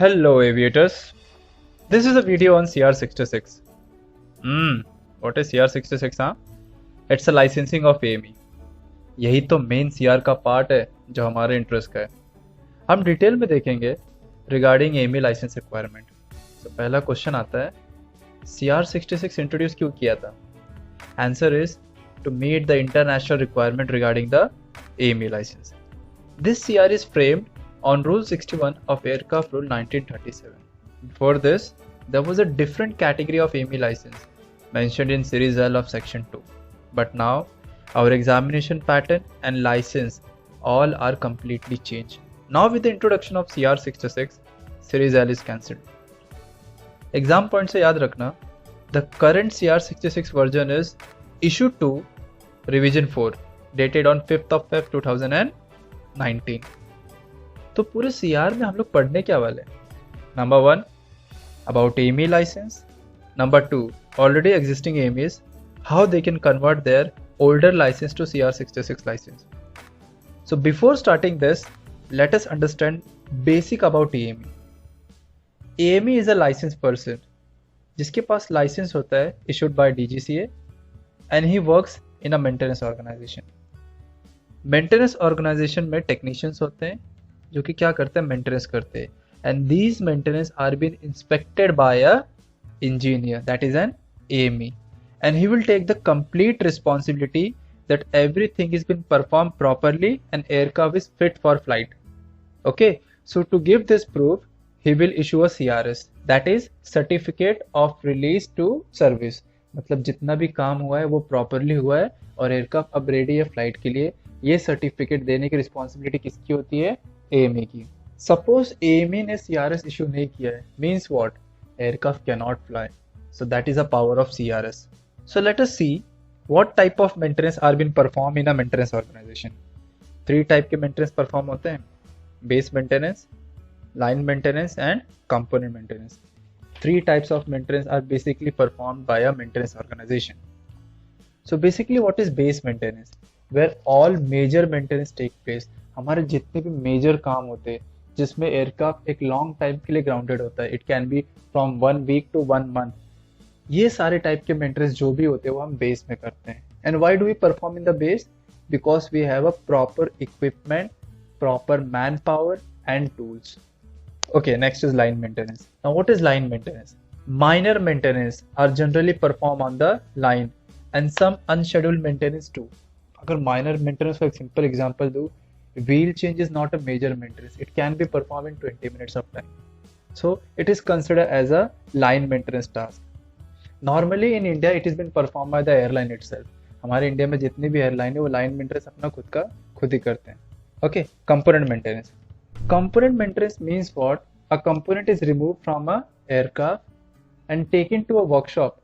Hello aviators, this is a video on CR66. What is CR66 हाँ? It's a licensing of AME. यही तो main CR का part है जो हमारे इंटरेस्ट का है. हम डिटेल में देखेंगे रिगार्डिंग AME लाइसेंस रिक्वायरमेंट. तो पहला क्वेश्चन आता है CR66 इंट्रोड्यूस क्यों किया था? Answer is to meet the international requirement regarding the AME license. This CR is framed on Rule 61 of Aircraft Rule 1937. Before this, there was a different category of AME license mentioned in Series L of Section 2. But now, our examination pattern and license all are completely changed. Now with the introduction of CR66, Series L is cancelled. Exam point से याद रखना, the current CR66 version is Issue 2, Revision 4, dated on 5th of Feb 2019. तो पूरे CR में हम लोग पढ़ने क्या वाले? Number 1, about AME license. Number 2, already existing AMEs, how they can convert their older license to CR66 license. So before starting this, let us understand basic about AME. AME is a licensed person जिसके पास licence होता है issued by DGCA and he works in a maintenance organization. Maintenance organisation में technicians होते हैं जो कि क्या करते हैं, मेंटेनेंस करते हैं, and these maintenance are been inspected by a engineer that is an AME and he will take the complete responsibility that everything is been performed properly and aircraft is fit for flight. Okay, so to give this proof he will issue a CRS, that is certificate of release to service. मतलब जितना भी काम हुआ है वो properly हुआ है और एयरक्राफ्ट अब रेडी है फ्लाइट के लिए. ये सर्टिफिकेट देने की रिस्पॉन्सिबिलिटी किसकी होती है? AME की. सपोज AME ने CRS इशू नहीं किया है, means what? Aircraft can not fly. So that is a power of CRS. So let us see what type of maintenance are been perform in a maintenance organisation. 3 type के maintenance perform होते हैं: base maintenance, line maintenance and component maintenance. 3 types of maintenance are basically performed by a maintenance organization. So basically what is base maintenance? Where all major maintenance take place. हमारे जितने भी major काम होते हैं जिसमें aircraft एक long time के लिए ग्राउंडेड होता है, it can be from 1 week to 1 month, ये सारे टाइप के मेंटेनेंस जो भी होते हैं वो हम बेस में करते हैं. And why do we perform in the base? Because we have a proper equipment, proper man power and tools. Okay, next is line maintenance. Now what is line maintenance? Minor maintenance are generally performed on the line and some unscheduled maintenance too. अगर minor maintenance का एक simple example दूँ, wheel change is not a major maintenance. It can be performed in 20 minutes of time. So it is considered as a line maintenance task. Normally in India it has been performed by the airline itself. हमारे India में जितनी भी airline है वो line maintenance अपना खुद ही करते हैं. Okay, component maintenance. Component maintenance means what? A component is removed from a aircraft and taken to a workshop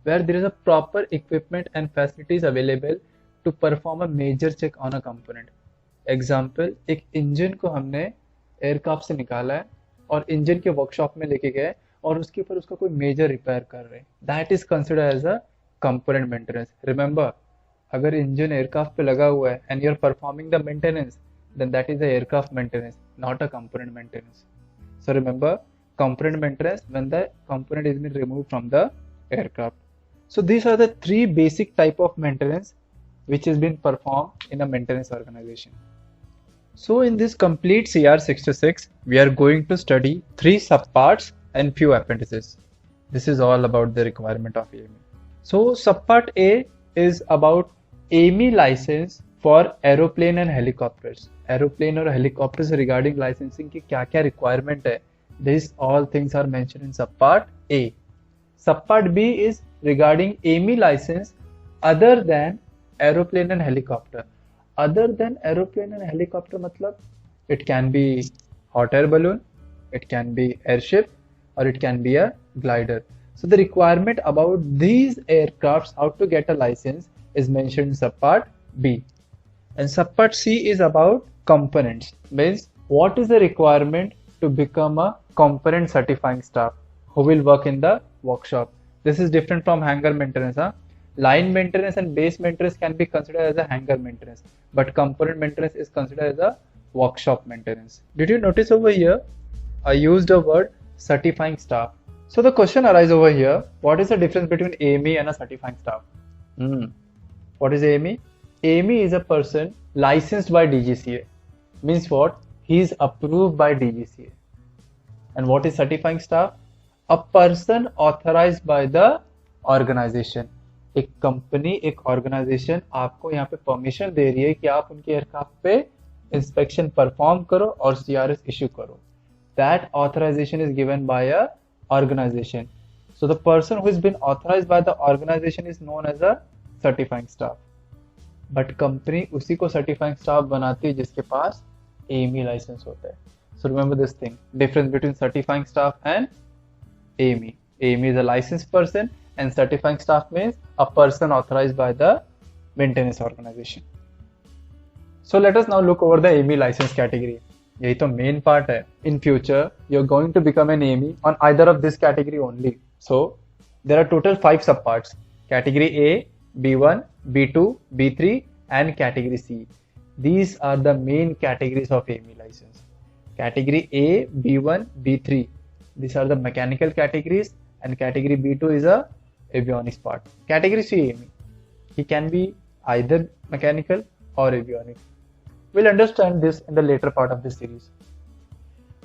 where there is a proper equipment and facilities available to perform a major check on a component. Example, एक engine को हमने aircraft से निकाला है और engine के workshop में लेके गए और उसके ऊपर उसका कोई मेजर रिपेयर कर रहे हैं. That is considered as a component maintenance. Remember, अगर इंजन एयरक्राफ्ट पे लगा हुआ है and you are performing the maintenance, then that is the aircraft maintenance, not a component maintenance. So remember, component maintenance when the component is been removed from the aircraft. So these are the 3 basic type of maintenance which has been performed in a maintenance organization. So in this complete CR66, we are going to study 3 subparts and few appendices. This is all about the requirement of AME. So subpart A is about AME license for aeroplane and helicopters. Aeroplane और helicopter से regarding licensing की क्या क्या requirement है, this all things are mentioned in सब part A. Sub part B is regarding AME licence other than aeroplane and helicopter. Other than aeroplane and helicopter मतलब it can be hot air balloon, it can be airship और it can be a glider. So the requirement about these aircraft, how to get a licence, is mentioned in सब part B. And subpart C is about components, means what is the requirement to become a component certifying staff who will work in the workshop. This is different from hangar maintenance. Line maintenance and base maintenance can be considered as a hangar maintenance, but component maintenance is considered as a workshop maintenance. Did you notice over here I used a word certifying staff. So the question arises over here, what is the difference between AME and a certifying staff? What is AME? AME is a person licensed by DGCA. Means what? He is approved by DGCA. And what is certifying staff? A person authorized by the organization. एक company, एक organisation आपको यहाँ पे permission दे रही है कि आप उनके एयरक्राफ्ट पे इंस्पेक्शन परफॉर्म करो और सीआरएस इशू करो. That authorization is given by a organization. So the person who has been authorized by the organization is known as a certifying staff. But company उसी को certifying staff बनाती है जिसके पास AME license होता है. So remember this thing, difference between certifying staff and AME. AME is a licensed person and certifying staff means a person authorized by the maintenance organization. So let us now look over the AME license category. यही तो main part है. In future, you're going to become an AME on either of this category only. So there are total 5 subparts. Category A, B1, B2, B3 and Category C. These are the main categories of AME license. Category A, B1, B3. These are the mechanical categories and Category B2 is a avionics part. Category C AME. He can be either mechanical or avionics. We'll understand this in the later part of this series.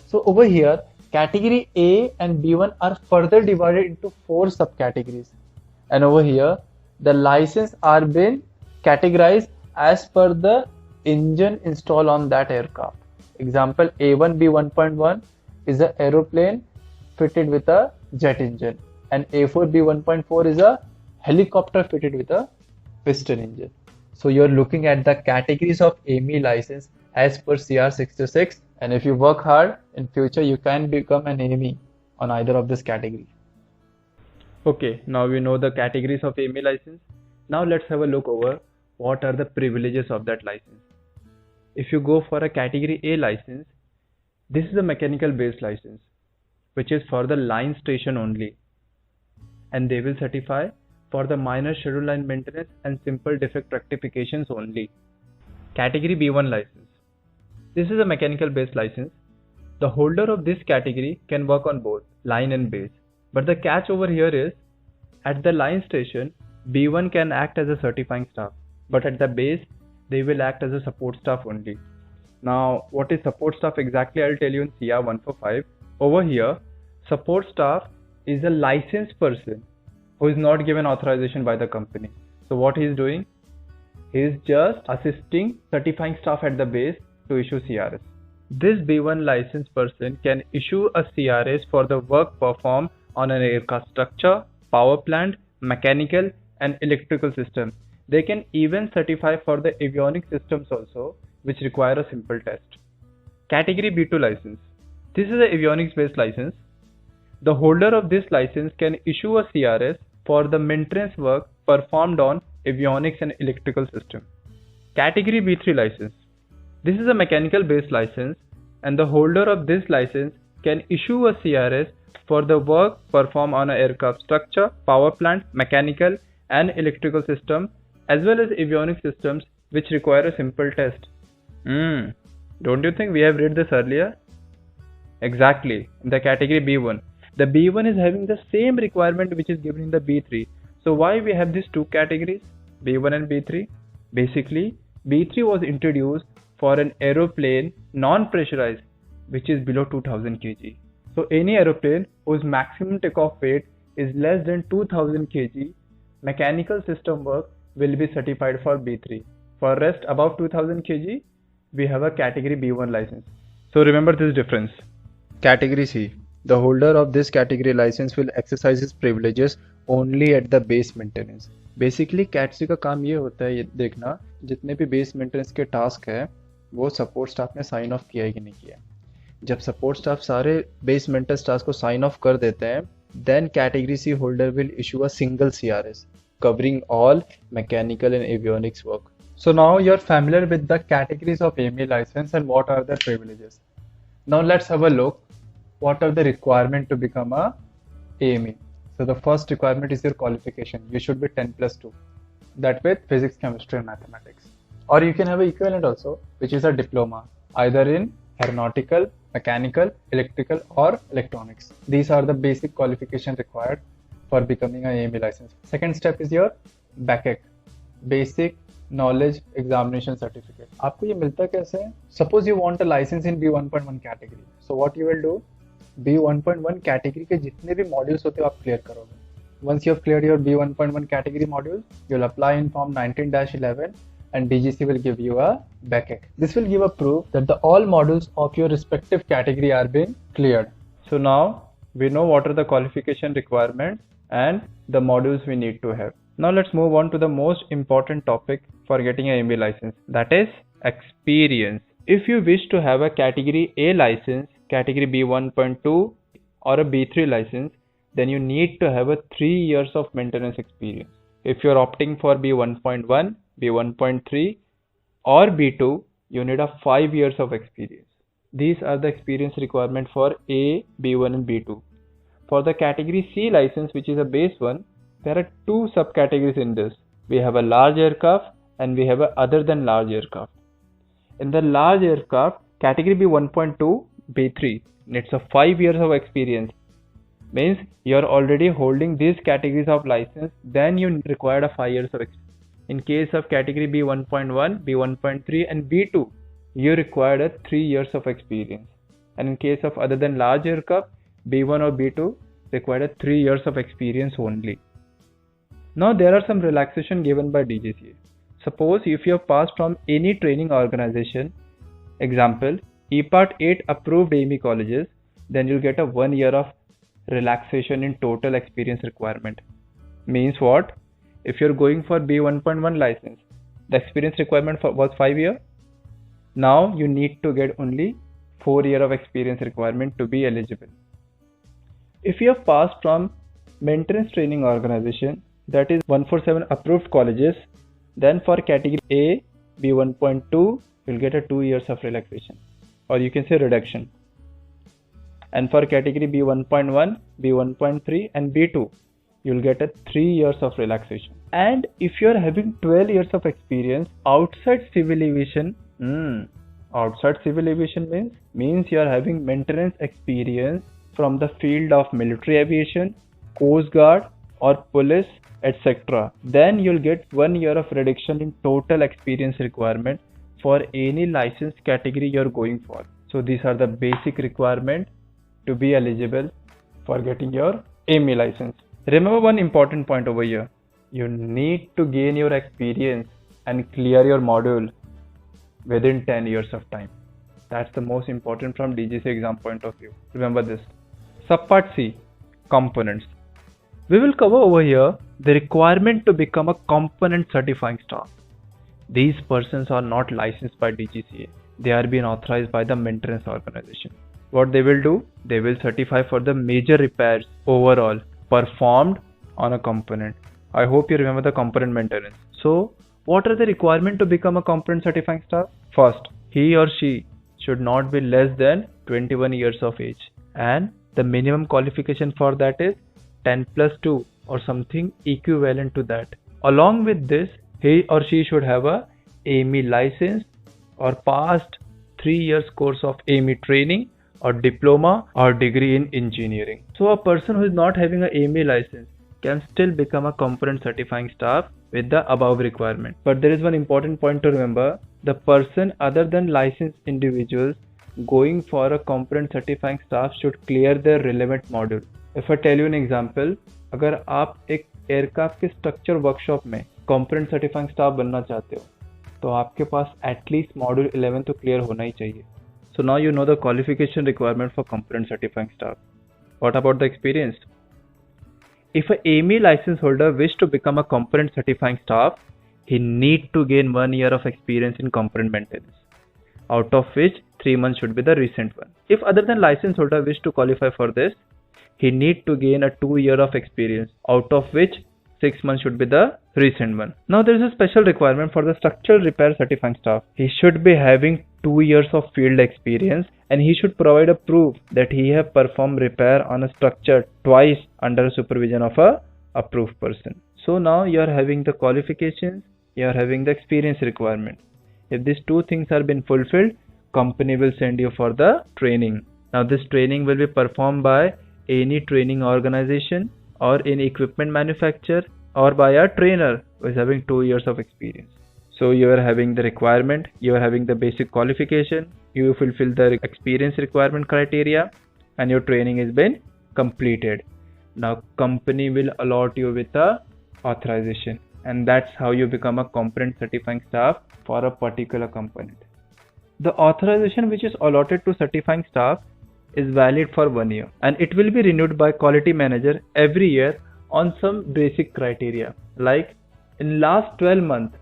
So over here, Category A and B1 are further divided into 4 subcategories. And over here, the license are being categorized as per the engine installed on that aircraft. Example, A1B1.1 is an aeroplane fitted with a jet engine and A4B1.4 is a helicopter fitted with a piston engine. So you're looking at the categories of AME license as per CR66, and if you work hard in future you can become an AME on either of this category. Okay, now we know the categories of AME license. Now let's have a look over what are the privileges of that license. If you go for a category A license, this is a mechanical based license which is for the line station only, and they will certify for the minor schedule line maintenance and simple defect rectifications only. Category B1 license. This is a mechanical based license. The holder of this category can work on both line and base. But the catch over here is, at the line station, B1 can act as a certifying staff, but at the base, they will act as a support staff only. Now, what is support staff exactly? I'll tell you in CR 145. Over here, support staff is a licensed person who is not given authorization by the company. So what he is doing? He is just assisting certifying staff at the base to issue CRS. This B1 licensed person can issue a CRS for the work performed on an aircraft structure, power plant, mechanical and electrical system. They can even certify for the avionics systems also, which require a simple test. Category B2 license. This is an avionics based license. The holder of this license can issue a CRS for the maintenance work performed on avionics and electrical system. Category B3 license. This is a mechanical based license, and the holder of this license can issue a CRS for the work performed on an aircraft structure, power plant, mechanical and electrical system, as well as avionics systems which require a simple test. Don't you think we have read this earlier? Exactly, in the category B1. The B1 is having the same requirement which is given in the B3. So why we have these two categories, B1 and B3? Basically, B3 was introduced for an aeroplane non-pressurized which is below 2000 kg. So any aeroplane whose maximum takeoff weight is less than 2000 kg, mechanical system work will be certified for B3. For rest above 2000 kg, we have a category B1 license. So remember this difference. Category C. The holder of this category license will exercise his privileges only at the base maintenance. Basically cat C का काम ये होता है, ये देखना जितने भी base maintenance के टास्क है वो सपोर्ट स्टाफ ने साइन ऑफ किया है कि नहीं किया है. जब सपोर्ट स्टाफ सारे बेस मेंटेनेंस टास्क को साइन ऑफ कर देते हैं, then category C holder will issue a single CRS covering all mechanical and avionics work. So now you're familiar with the categories of AME license and what are their privileges. Now let's have a look what are the requirement to become a AME. So the first requirement is your qualification. You should be 10+2. That with physics, chemistry and mathematics. Or you can have an equivalent also, which is a diploma, either in aeronautical, mechanical, electrical or electronics. These are the basic qualification required for becoming an AME license. Second step is your BACEC, Basic Knowledge Examination Certificate. आपको ये मिलता कैसे है? Suppose you want a license in B1.1 category. So what you will do? B1.1 category के जितने भी modules होते हैं आप clear करोगे. Once you have cleared your B1.1 category modules, you'll apply in Form 19-11 and DGC will give you a BACEC. This will give a proof that all modules of your respective category are being cleared. So now we know what are the qualification requirements and the modules we need to have. Now let's move on to the most important topic for getting an AME license, that is experience. If you wish to have a category A license, category B1.2 or a B3 license, then you need to have a 3 years of maintenance experience. If you're opting for B1.1, B1.3 or B2, you need a 5 years of experience. These are the experience requirement for A, B1 and B2. For the category C license, which is a base one, there are two subcategories in this. We have a large aircraft and we have a other than large aircraft. In the large aircraft, category B1.2, B3 needs a 5 years of experience. Means you are already holding these categories of license, then you require a 5 years of experience. In case of category B1.1, B1.3 and B2, you required a 3 years of experience. And in case of other than large aircraft, B1 or B2 required a 3 years of experience only. Now there are some relaxation given by DGCA. Suppose if you have passed from any training organization, example EPART 8 approved AME colleges, then you'll get a 1 year of relaxation in total experience requirement. Means what? If you're going for B1.1 license, the experience requirement was 5 years. Now you need to get only 4 years of experience requirement to be eligible. If you have passed from maintenance training organization, that is 147 approved colleges, then for category A, B1.2, you'll get a 2 years of relaxation, or you can say reduction. And for category B1.1, B1.3 and B2, you'll get a 3 years of relaxation. And if you're having 12 years of experience outside civil aviation, outside civil aviation means you're having maintenance experience from the field of military aviation, coast guard or police, etc. Then you'll get 1 year of reduction in total experience requirement for any license category you're going for. So these are the basic requirements to be eligible for getting your AME license. Remember one important point over here. You need to gain your experience and clear your module within 10 years of time. That's the most important from DGCA exam point of view. Remember this. Subpart C, components. We will cover over here the requirement to become a component certifying staff. These persons are not licensed by DGCA. They are being authorized by the maintenance organization. What they will do? They will certify for the major repairs overall performed on a component. I hope you remember the component maintenance. So, what are the requirements to become a component certifying staff? First, he or she should not be less than 21 years of age, and the minimum qualification for that is 10+2 or something equivalent to that. Along with this, he or she should have a AME license or past 3 years course of AME training or diploma or degree in engineering. So a person who is not having an AME license can still become a component certifying staff with the above requirement. But there is one important point to remember. The person other than licensed individuals going for a component certifying staff should clear their relevant module. If I tell you an example, अगर आप एक aircraft के structure workshop में component certifying staff बनना चाहते हो तो आपके पास एटलीस्ट मॉड्यूल 11 तो क्लियर होना ही चाहिए. So now you know the qualification requirement for component certifying staff. What about the experience? If a AME license holder wish to become a component certifying staff, he need to gain 1 year of experience in component maintenance, out of which 3 months should be the recent one. If other than license holder wish to qualify for this, he need to gain a 2 year of experience, out of which 6 months should be the recent one. Now there is a special requirement for the structural repair certifying staff. He should be having 2 years of field experience and he should provide a proof that he have performed repair on a structure twice under supervision of a approved person. So now you are having the qualifications, you are having the experience requirement. If these two things are been fulfilled, company will send you for the training. Now this training will be performed by any training organization or any equipment manufacturer or by a trainer who is having 2 years of experience. So you are having the requirement, you are having the basic qualification, you fulfill the experience requirement criteria, and your training has been completed. Now company will allot you with a authorization, and that's how you become a component certifying staff for a particular component. The authorization which is allotted to certifying staff is valid for 1 year, and it will be renewed by quality manager every year on some basic criteria. Like in last 12 months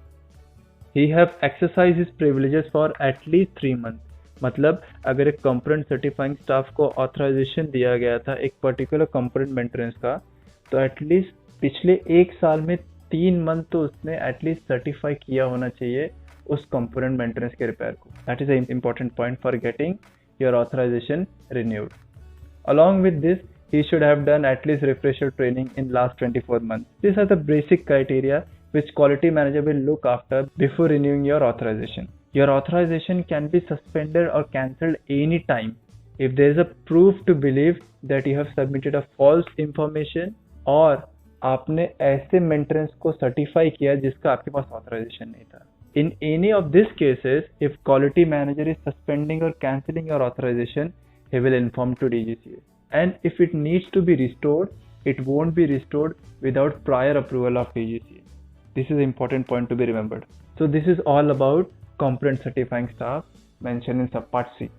he have exercised his privileges for at least 3 months. मतलब अगर एक component certifying staff को authorisation दिया गया था एक particular component maintenance का, तो एटलीस्ट पिछले 1 साल में 3 मंथ तो उसने एटलीस्ट सर्टिफाई किया होना चाहिए उस कंपोनेंट मेंटेनेंस के रिपेयर को. That is an important point for getting your authorization renewed. Along with this, he should have done at least refresher training in last 24 months. These are the basic criteria which quality manager will look after before renewing your authorization. Your authorization can be suspended or cancelled any time if there is a proof to believe that you have submitted a false information और आपने ऐसे maintenance को certify किया जिसका आपके पास authorisation नहीं था. In any of these cases, if quality manager is suspending or cancelling your authorization, he will inform to DGCA. And if it needs to be restored, it won't be restored without prior approval of DGCA. This is an important point to be remembered. So this is all about component certifying staff mentioned in subpart C.